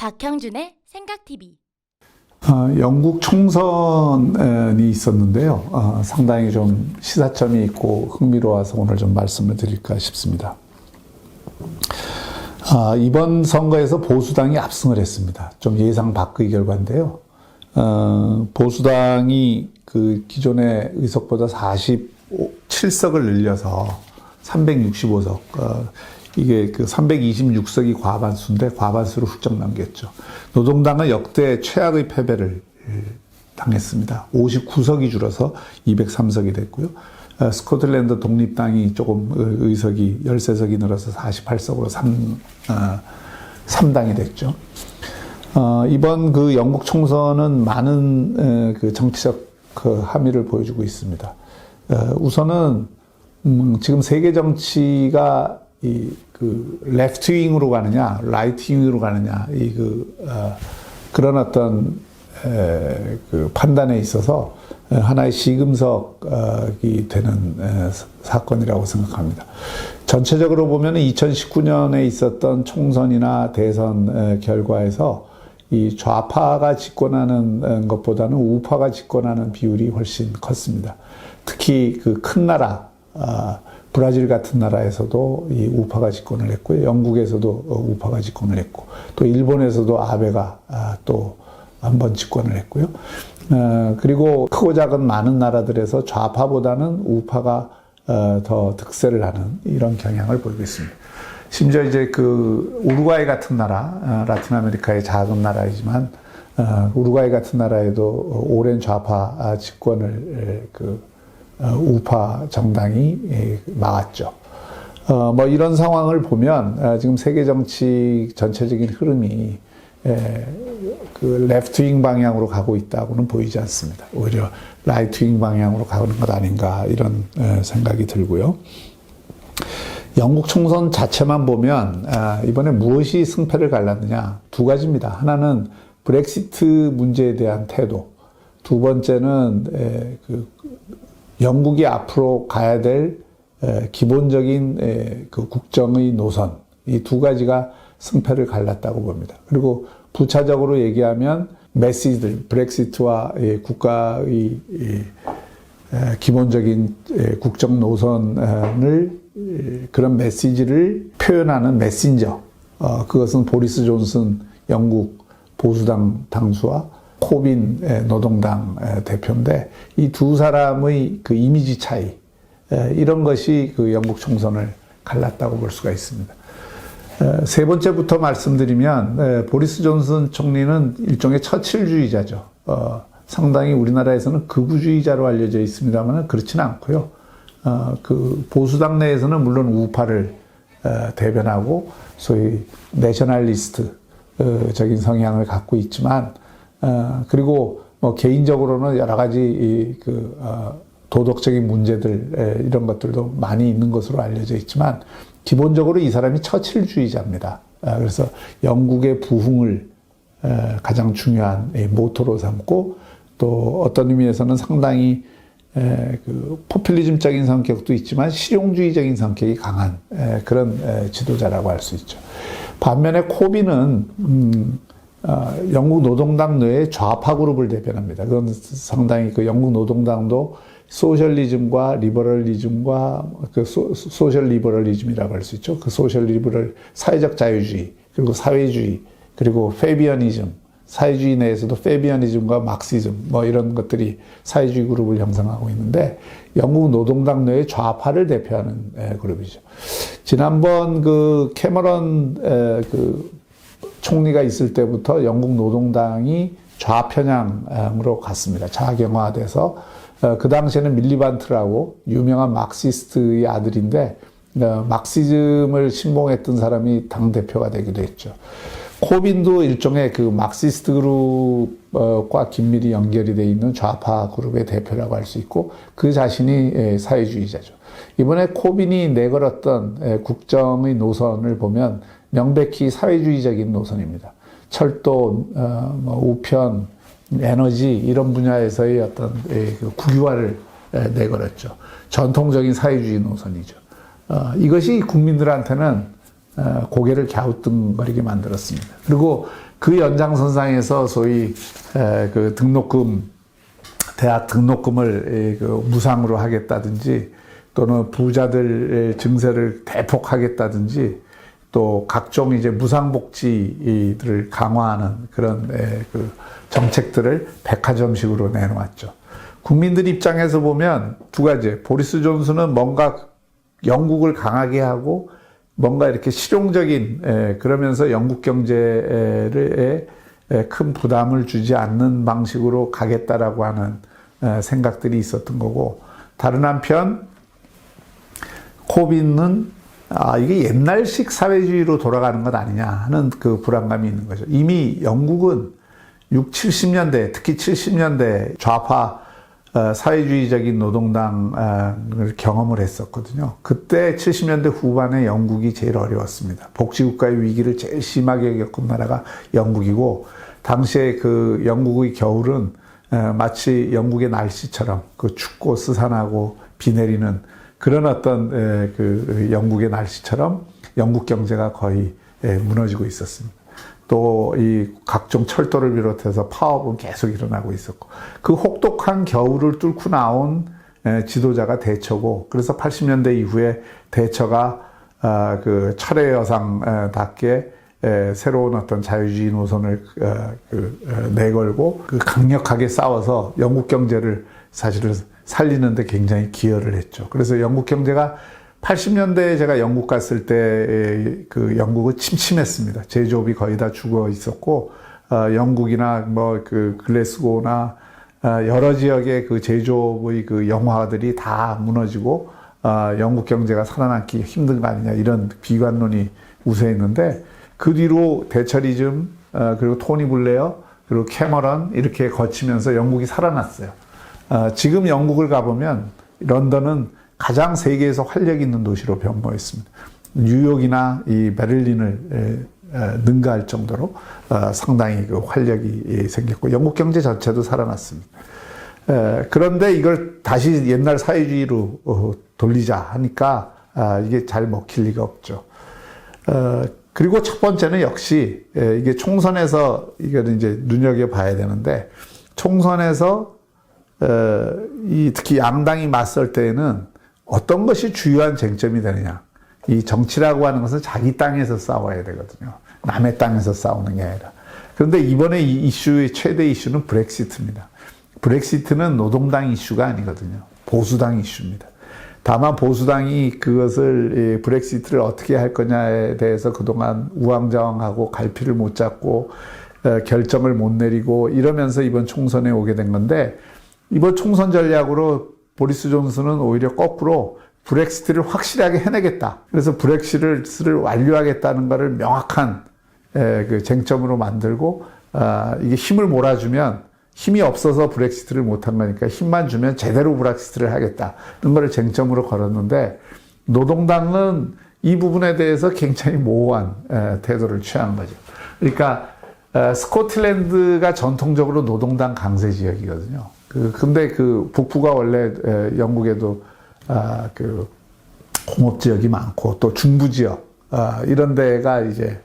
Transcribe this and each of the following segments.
박형준의 생각TV. 영국 총선이 있었는데요. 상당히 좀 시사점이 있고 흥미로워서 오늘 좀 말씀을 드릴까 싶습니다. 이번 선거에서 보수당이 압승을 했습니다. 좀 예상 밖의 결과인데요. 보수당이 그 기존의 의석보다 47석을 늘려서 365석, 이게 그 326석이 과반수인데 과반수로 훌쩍 넘겼죠. 노동당은 역대 최악의 패배를 당했습니다. 59석이 줄어서 203석이 됐고요. 스코틀랜드 독립당이 조금 의석이 13석이 늘어서 48석으로 3당이 됐죠. 이번 그 영국 총선은 많은 그 정치적 그 함의를 보여주고 있습니다. 우선은 지금 세계 정치가 그 레프트 윙으로 가느냐, 라이트 윙으로 가느냐, 그런 어떤 그 판단에 있어서 하나의 시금석이 되는 사건이라고 생각합니다. 전체적으로 보면 2019년에 있었던 총선이나 대선 결과에서 이 좌파가 집권하는 것보다는 우파가 집권하는 비율이 훨씬 컸습니다. 특히 그 큰 나라, 브라질 같은 나라에서도 이 우파가 집권을 했고요. 영국에서도 우파가 집권을 했고, 또 일본에서도 아베가 또 한 번 집권을 했고요. 그리고 크고 작은 많은 나라들에서 좌파보다는 우파가 더 득세를 하는 이런 경향을 보이고 있습니다. 심지어 이제 그 우루과이 같은 나라, 라틴 아메리카의 작은 나라이지만 우루과이 같은 나라에도 오랜 좌파 집권을 우파 정당이 막았죠. 뭐 이런 상황을 보면 지금 세계 정치 전체적인 흐름이 그 레프트 윙 방향으로 가고 있다고는 보이지 않습니다. 오히려 라이트 윙 방향으로 가는 것 아닌가 이런 생각이 들고요. 영국 총선 자체만 보면 이번에 무엇이 승패를 갈랐느냐 두 가지입니다. 하나는 브렉시트 문제에 대한 태도, 두 번째는 영국이 앞으로 가야 될 기본적인 그 국정의 노선, 이 두 가지가 승패를 갈랐다고 봅니다. 그리고 부차적으로 얘기하면 메시지들, 브렉시트와 국가의 기본적인 국정 노선을 그런 메시지를 표현하는 메신저, 그것은 보리스 존슨 영국 보수당 당수와 코빈 노동당 대표인데 이 두 사람의 그 이미지 차이, 이런 것이 그 영국 총선을 갈랐다고 볼 수가 있습니다. 세 번째부터 말씀드리면 보리스 존슨 총리는 일종의 처칠주의자죠. 상당히 우리나라에서는 극우주의자로 알려져 있습니다만 그렇지는 않고요. 그 보수당 내에서는 물론 우파를 대변하고 소위 내셔널리스트적인 성향을 갖고 있지만 그리고 뭐 개인적으로는 여러 가지 도덕적인 문제들 이런 것들도 많이 있는 것으로 알려져 있지만 기본적으로 이 사람이 처칠주의자입니다. 그래서 영국의 부흥을 가장 중요한 모토로 삼고 또 어떤 의미에서는 상당히 그 포퓰리즘적인 성격도 있지만 실용주의적인 성격이 강한 그런 지도자라고 할 수 있죠. 반면에 코빈은 영국 노동당 내의 좌파 그룹을 대변합니다. 그건 상당히 그 영국 노동당도 소셜리즘과 리버럴리즘과 그 소셜 리버럴리즘이라고 할 수 있죠. 그 소셜 리버럴, 사회적 자유주의, 그리고 사회주의, 그리고 페비아니즘, 사회주의 내에서도 페비아니즘과 막시즘, 뭐 이런 것들이 사회주의 그룹을 형성하고 있는데 영국 노동당 내의 좌파를 대표하는 그룹이죠. 지난번 그 캐머런 그 총리가 있을 때부터 영국 노동당이 좌편향으로 갔습니다. 좌경화돼서 그 당시에는 밀리반트라고 유명한 막시스트의 아들인데 막시즘을 신봉했던 사람이 당대표가 되기도 했죠. 코빈도 일종의 그 막시스트 그룹과 긴밀히 연결이 되어 있는 좌파 그룹의 대표라고 할 수 있고 그 자신이 사회주의자죠. 이번에 코빈이 내걸었던 국정의 노선을 보면 명백히 사회주의적인 노선입니다. 철도, 우편, 에너지 이런 분야에서의 어떤 국유화를 내걸었죠. 전통적인 사회주의 노선이죠. 이것이 국민들한테는 고개를 갸우뚱거리게 만들었습니다. 그리고 그 연장선상에서 소위 그 등록금, 대학 등록금을 무상으로 하겠다든지 또는 부자들의 증세를 대폭 하겠다든지 또 각종 이제 무상복지들을 강화하는 그런 그 정책들을 백화점식으로 내놓았죠. 국민들 입장에서 보면 두 가지. 보리스 존슨은 뭔가 영국을 강하게 하고 뭔가 이렇게 실용적인 그러면서 영국 경제에 큰 부담을 주지 않는 방식으로 가겠다라고 하는 생각들이 있었던 거고, 다른 한편 코빈은 이게 옛날식 사회주의로 돌아가는 것 아니냐 하는 그 불안감이 있는 거죠. 이미 영국은 60, 70년대, 특히 70년대 좌파 사회주의적인 노동당을 경험을 했었거든요. 그때 70년대 후반에 영국이 제일 어려웠습니다. 복지국가의 위기를 제일 심하게 겪은 나라가 영국이고, 당시에 그 영국의 겨울은 마치 영국의 날씨처럼 그 춥고 스산하고 비 내리는 그런 어떤 그 영국의 날씨처럼 영국 경제가 거의 무너지고 있었습니다. 또 이 각종 철도를 비롯해서 파업은 계속 일어나고 있었고, 그 혹독한 겨울을 뚫고 나온 지도자가 대처고, 그래서 80년대 이후에 대처가 그 철의 여상답게 새로운 어떤 자유주의 노선을 내걸고 그 강력하게 싸워서 영국 경제를 사실은 살리는데 굉장히 기여를 했죠. 그래서 영국 경제가 80년대에 제가 영국 갔을 때 그 영국은 침침했습니다. 제조업이 거의 다 죽어 있었고, 영국이나 뭐 그 글래스고나 여러 지역의 그 제조업의 그 영화들이 다 무너지고 영국 경제가 살아남기 힘든 거 아니냐 이런 비관론이 우세했는데, 그 뒤로 대처리즘 그리고 토니 블레어 그리고 캐머런 이렇게 거치면서 영국이 살아났어요. 지금 영국을 가보면 런던은 가장 세계에서 활력 있는 도시로 변모했습니다. 뉴욕이나 이 베를린을 능가할 정도로 상당히 그 활력이 생겼고, 영국 경제 전체도 살아났습니다. 그런데 이걸 다시 옛날 사회주의로 돌리자 하니까 이게 잘 먹힐 리가 없죠. 그리고 첫 번째는 역시 이게 총선에서 이거는 이제 눈여겨봐야 되는데, 총선에서 특히 양당이 맞설 때에는 어떤 것이 주요한 쟁점이 되느냐. 이 정치라고 하는 것은 자기 땅에서 싸워야 되거든요. 남의 땅에서 싸우는 게 아니라. 그런데 이번에 이 이슈의 최대 이슈는 브렉시트입니다. 브렉시트는 노동당 이슈가 아니거든요. 보수당 이슈입니다. 다만 보수당이 그것을 브렉시트를 어떻게 할 거냐에 대해서 그동안 우왕좌왕하고 갈피를 못 잡고 결정을 못 내리고 이러면서 이번 총선에 오게 된 건데, 이번 총선 전략으로 보리스 존슨은 오히려 거꾸로 브렉시트를 확실하게 해내겠다. 그래서 브렉시트를 완료하겠다는 것을 명확한 그 쟁점으로 만들고, 이게 힘을 몰아주면 힘이 없어서 브렉시트를 못한 거니까 힘만 주면 제대로 브렉시트를 하겠다는 걸 쟁점으로 걸었는데, 노동당은 이 부분에 대해서 굉장히 모호한 태도를 취한 거죠. 그러니까 스코틀랜드가 전통적으로 노동당 강세 지역이거든요. 근데 그 북부가 원래 영국에도 그 공업 지역이 많고 또 중부 지역 이런 데가 이제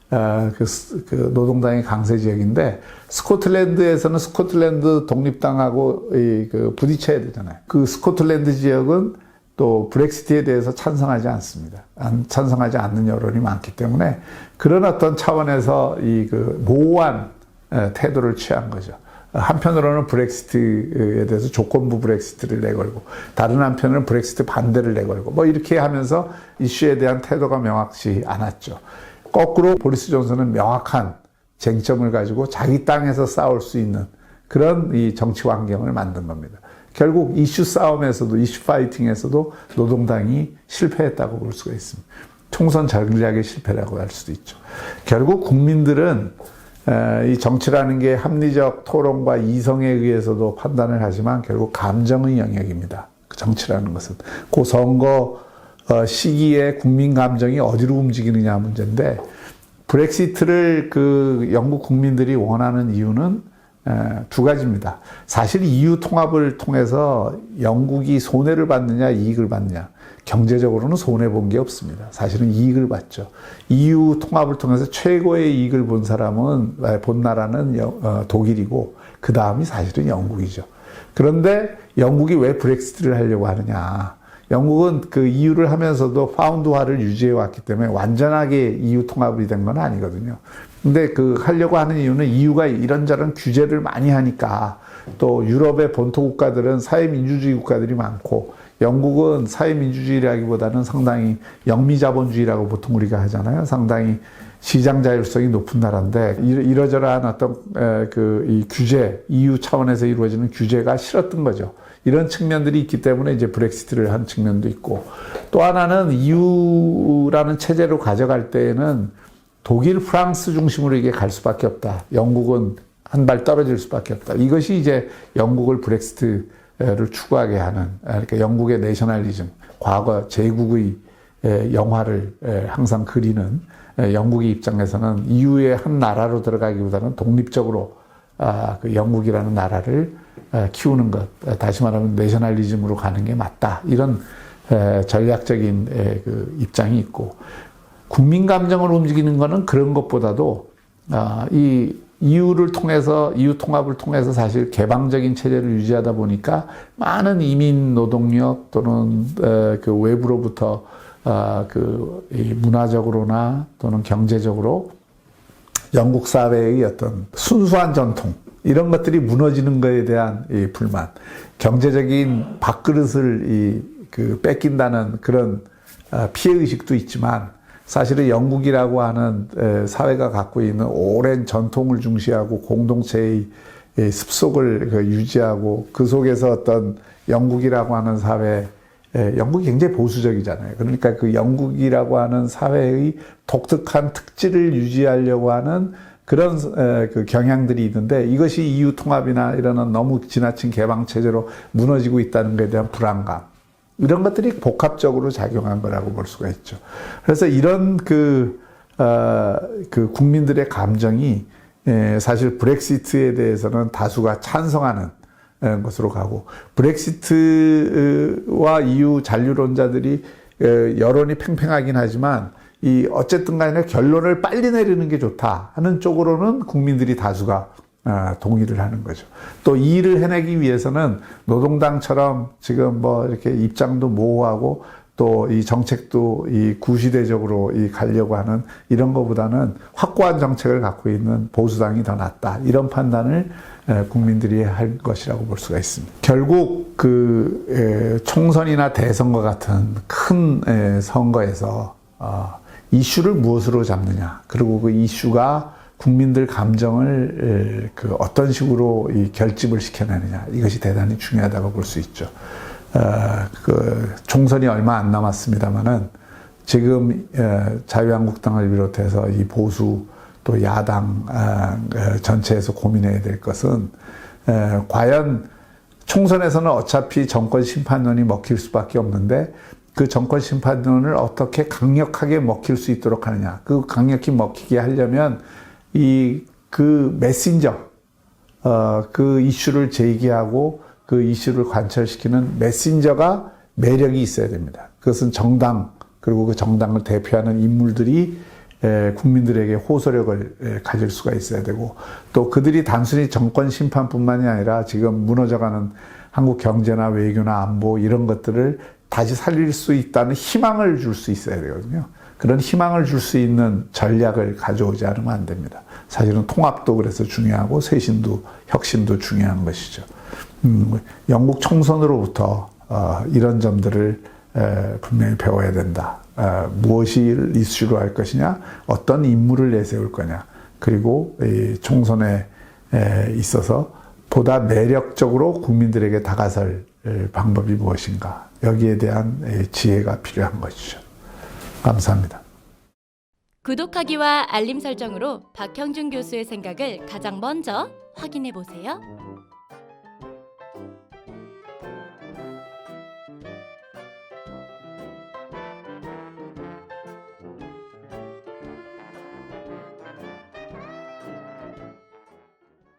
그 노동당의 강세 지역인데, 스코틀랜드에서는 스코틀랜드 독립당하고 그 부딪혀야 되잖아요. 그 스코틀랜드 지역은 또 브렉시트에 대해서 찬성하지 않습니다. 찬성하지 않는 여론이 많기 때문에 그런 어떤 차원에서 이 그 모호한 태도를 취한 거죠. 한편으로는 브렉시트에 대해서 조건부 브렉시트를 내걸고, 다른 한편으로는 브렉시트 반대를 내걸고, 뭐 이렇게 하면서 이슈에 대한 태도가 명확치 않았죠. 거꾸로 보리스 존슨은 명확한 쟁점을 가지고 자기 땅에서 싸울 수 있는 그런 이 정치 환경을 만든 겁니다. 결국 이슈 싸움에서도, 이슈 파이팅에서도 노동당이 실패했다고 볼 수가 있습니다. 총선 전략의 실패라고 할 수도 있죠. 결국 국민들은 이 정치라는 게 합리적 토론과 이성에 의해서도 판단을 하지만 결국 감정의 영역입니다. 정치라는 것은. 그 선거 시기에 국민 감정이 어디로 움직이느냐 문제인데, 브렉시트를 그 영국 국민들이 원하는 이유는 두 가지입니다. 사실 EU 통합을 통해서 영국이 손해를 받느냐 이익을 받느냐, 경제적으로는 손해 본 게 없습니다. 사실은 이익을 봤죠. EU 통합을 통해서 최고의 이익을 본 나라는 독일이고 그 다음이 사실은 영국이죠. 그런데 영국이 왜 브렉시트를 하려고 하느냐? 영국은 그 EU를 하면서도 파운드화를 유지해 왔기 때문에 완전하게 EU 통합이 된 건 아니거든요. 근데 그 하려고 하는 이유는 EU가 이런저런 규제를 많이 하니까, 또 유럽의 본토 국가들은 사회민주주의 국가들이 많고 영국은 사회민주주의라기보다는 상당히 영미자본주의라고 보통 우리가 하잖아요. 상당히 시장 자율성이 높은 나라인데 이러저러한 어떤 이 규제, EU 차원에서 이루어지는 규제가 싫었던 거죠. 이런 측면들이 있기 때문에 이제 브렉시트를 한 측면도 있고, 또 하나는 EU라는 체제로 가져갈 때에는 독일, 프랑스 중심으로 이게 갈 수밖에 없다. 영국은 한 발 떨어질 수밖에 없다. 이것이 이제 영국을 브렉시트를 추구하게 하는, 그러니까 영국의 내셔널리즘, 과거 제국의 영화를 항상 그리는 영국의 입장에서는 EU의 한 나라로 들어가기보다는 독립적으로 그 영국이라는 나라를 키우는 것, 다시 말하면 내셔널리즘으로 가는 게 맞다. 이런 전략적인 그 입장이 있고, 국민 감정을 움직이는 것은 그런 것보다도 이 EU를 통해서, EU 통합을 통해서 사실 개방적인 체제를 유지하다 보니까 많은 이민 노동력 또는 그 외부로부터 이 문화적으로나 또는 경제적으로 영국 사회의 어떤 순수한 전통, 이런 것들이 무너지는 것에 대한 이 불만, 경제적인 밥그릇을 뺏긴다는 그런 피해의식도 있지만, 사실은 영국이라고 하는 사회가 갖고 있는 오랜 전통을 중시하고 공동체의 습속을 유지하고, 그 속에서 어떤 영국이라고 하는 사회, 영국이 굉장히 보수적이잖아요. 그러니까 그 영국이라고 하는 사회의 독특한 특질을 유지하려고 하는 그런 그 경향들이 있는데, 이것이 EU 통합이나 이런 너무 지나친 개방 체제로 무너지고 있다는 것에 대한 불안감, 이런 것들이 복합적으로 작용한 거라고 볼 수가 있죠. 그래서 이런 그 국민들의 감정이 사실 브렉시트에 대해서는 다수가 찬성하는 것으로 가고, 브렉시트와 EU 잔류론자들이 여론이 팽팽하긴 하지만 어쨌든 간에 결론을 빨리 내리는 게 좋다 하는 쪽으로는 국민들이 다수가 동의를 하는 거죠. 또 이 일을 해내기 위해서는 노동당처럼 지금 뭐 이렇게 입장도 모호하고 또 이 정책도 구시대적으로 가려고 하는 이런 것보다는 확고한 정책을 갖고 있는 보수당이 더 낫다, 이런 판단을 국민들이 할 것이라고 볼 수가 있습니다. 결국 총선이나 대선과 같은 큰 선거에서 이슈를 무엇으로 잡느냐, 그리고 그 이슈가 국민들 감정을 어떤 식으로 결집을 시켜내느냐, 이것이 대단히 중요하다고 볼 수 있죠. 총선이 얼마 안 남았습니다만은 지금 자유한국당을 비롯해서 이 보수 또 야당 전체에서 고민해야 될 것은, 과연 총선에서는 어차피 정권 심판론이 먹힐 수밖에 없는데, 그 정권 심판론을 어떻게 강력하게 먹힐 수 있도록 하느냐. 그 강력히 먹히게 하려면 그 메신저, 그 이슈를 제기하고 그 이슈를 관철시키는 메신저가 매력이 있어야 됩니다. 그것은 정당, 그리고 그 정당을 대표하는 인물들이 국민들에게 호소력을 가질 수가 있어야 되고, 또 그들이 단순히 정권 심판뿐만이 아니라 지금 무너져가는 한국 경제나 외교나 안보 이런 것들을 다시 살릴 수 있다는 희망을 줄 수 있어야 되거든요. 그런 희망을 줄 수 있는 전략을 가져오지 않으면 안 됩니다. 사실은 통합도 그래서 중요하고 쇄신도, 혁신도 중요한 것이죠. 영국 총선으로부터 이런 점들을 분명히 배워야 된다. 무엇을 이슈로 할 것이냐, 어떤 인물을 내세울 거냐, 그리고 이 총선에 있어서 보다 매력적으로 국민들에게 다가설 방법이 무엇인가, 여기에 대한 지혜가 필요한 것이죠. 감사합니다. 구독하기와 알림 설정으로 박형준 교수의 생각을 가장 먼저 확인해 보세요.